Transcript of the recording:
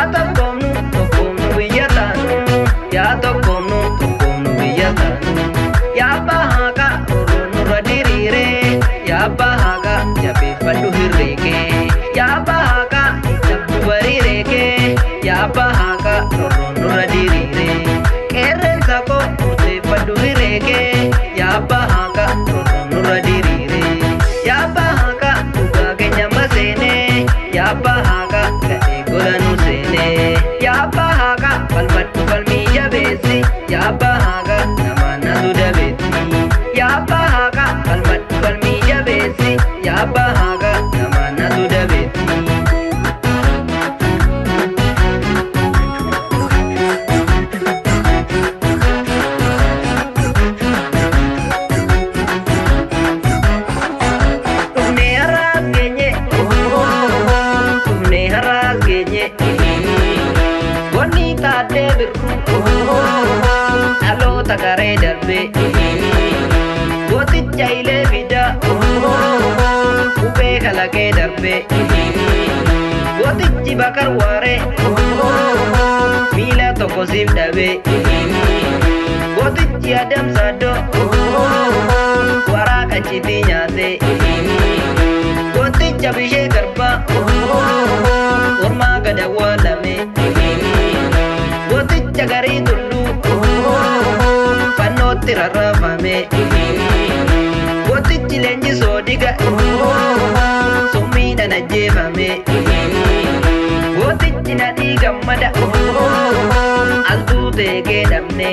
tokkomnu biyya taanu yaa tokkomnu biyya taanu yaa bahaqa roorroon nurra diriire yaa bahaqa jabeeffadhu hirreeke yaa bahaqa dabdu bariireeke yaa bahaqa roorroon nurra diriire qeerrensa koo murteeffadhu hirreeke yaa bahaqa roorroon nurra diriire yaa bahaqa dhugaa keenya maseene yaa bahaqa gadhee gola nu seene yaa bahaqa falmadhu falmii jabeessi yaa bahaqa nama natu dabeetti yaa bahaqa falmadhu falmii jabeessi yaa bahaqa nama natu dabeetti. Dhaloota garee darbe gooticha ilee fida qubee kalaqee darbe gootichi bakar waare miila tokko siif dhabe gootichi adamsaaddo waraaqa citii nyaate gooticha bishee garba ormaa gad awwaalame gooticha garii tullu fannootti rarraafame gootichi leenjisoo diga summiidhaan ajjeefame gootichi nadhii gammada altuu teekee dhabne